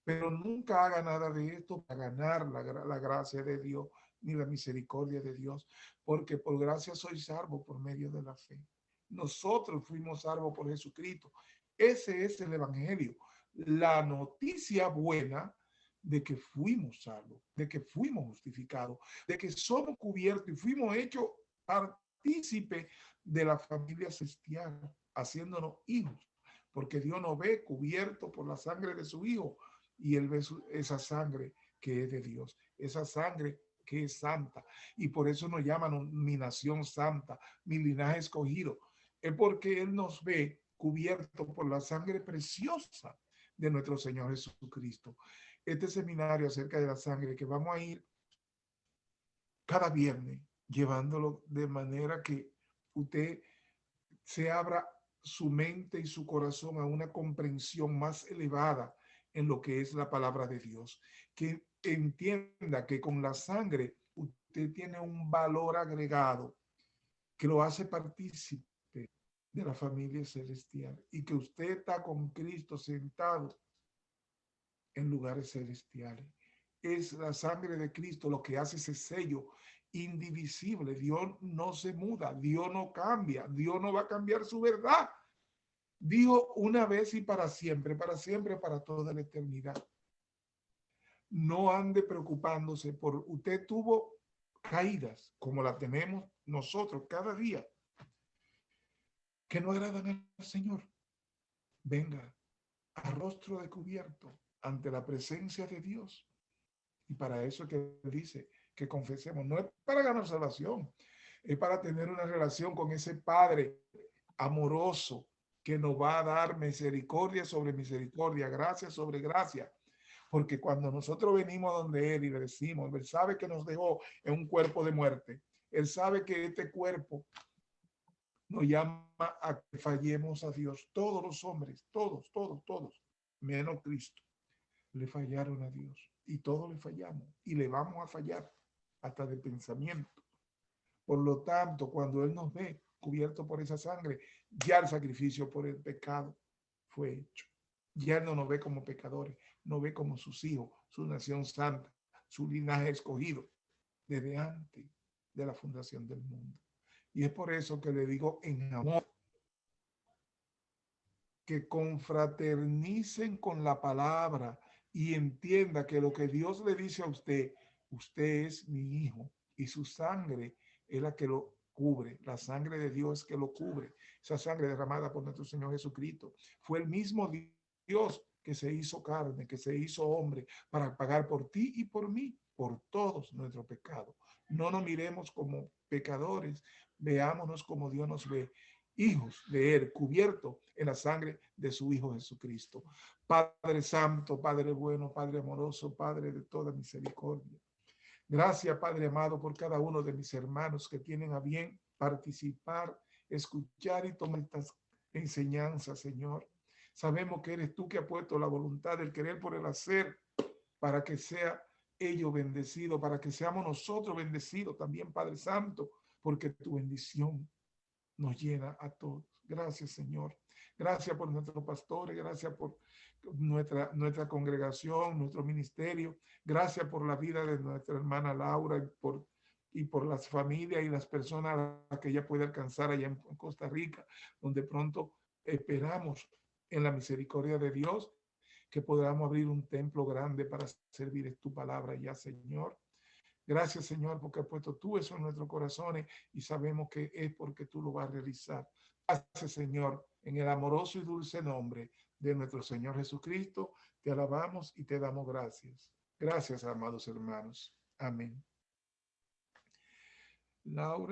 Pero nunca haga nada de esto para ganar la gracia de Dios ni la misericordia de Dios, porque por gracia soy salvo por medio de la fe. Nosotros fuimos salvos por Jesucristo. Ese es el evangelio, la noticia buena de que fuimos salvos, de que fuimos justificados, de que somos cubiertos y fuimos hechos partícipes de la familia celestial, haciéndonos hijos, porque Dios nos ve cubierto por la sangre de su Hijo y Él ve esa sangre que es de Dios, esa sangre que es santa, y por eso nos llaman mi nación santa, mi linaje escogido. Es porque Él nos ve cubierto por la sangre preciosa de nuestro Señor Jesucristo. Este seminario acerca de la sangre que vamos a ir cada viernes, llevándolo de manera que usted se abra su mente y su corazón a una comprensión más elevada en lo que es la palabra de Dios, que entienda que con la sangre usted tiene un valor agregado que lo hace partícipe de la familia celestial y que usted está con Cristo sentado en lugares celestiales. Es la sangre de Cristo lo que hace ese sello indivisible. Dios no se muda, Dios no cambia, Dios no va a cambiar su verdad. Dijo una vez y para siempre, para toda la eternidad. No ande preocupándose por usted tuvo caídas como la tenemos nosotros cada día que no agradan al Señor. Venga a rostro descubierto ante la presencia de Dios. Y para eso que dice que confesemos, no es para ganar salvación, es para tener una relación con ese Padre amoroso que nos va a dar misericordia sobre misericordia, gracia sobre gracia. Porque cuando nosotros venimos donde Él y le decimos, Él sabe que nos dejó en un cuerpo de muerte. Él sabe que este cuerpo nos llama a que fallemos a Dios. Todos los hombres, todos. menos Cristo, le fallaron a Dios. Y todos le fallamos y le vamos a fallar hasta de pensamiento. Por lo tanto, cuando Él nos ve cubierto por esa sangre, ya el sacrificio por el pecado fue hecho. Ya Él no nos ve como pecadores, nos ve como sus hijos, su nación santa, su linaje escogido desde antes de la fundación del mundo. Y es por eso que le digo en amor, que confraternicen con la palabra y entienda que lo que Dios le dice a usted, usted es mi hijo y su sangre es la que lo cubre, la sangre de Dios que lo cubre, esa sangre derramada por nuestro Señor Jesucristo. Fue el mismo Dios que se hizo carne, que se hizo hombre para pagar por ti y por mí, por todos nuestros pecados. No nos miremos como pecadores, veámonos como Dios nos ve, hijos de Él, cubiertos en la sangre de su Hijo Jesucristo. Padre Santo, Padre bueno, Padre amoroso, Padre de toda misericordia. Gracias, Padre amado, por cada uno de mis hermanos que tienen a bien participar, escuchar y tomar estas enseñanzas, Señor. Sabemos que eres tú que has puesto la voluntad, el querer por el hacer, para que sea ellos bendecidos, para que seamos nosotros bendecidos también, Padre Santo, porque tu bendición nos llena a todos. Gracias, Señor. Gracias por nuestros pastores, gracias por nuestra congregación, nuestro ministerio. Gracias por la vida de nuestra hermana Laura y por las familias y las personas a que ella puede alcanzar allá en Costa Rica, donde pronto esperamos en la misericordia de Dios que podamos abrir un templo grande para servir tu palabra ya, Señor. Gracias, Señor, porque has puesto tú eso en nuestros corazones y sabemos que es porque tú lo vas a realizar. Gracias, Señor, en el amoroso y dulce nombre de nuestro Señor Jesucristo, te alabamos y te damos gracias. Gracias, amados hermanos. Amén. Laura.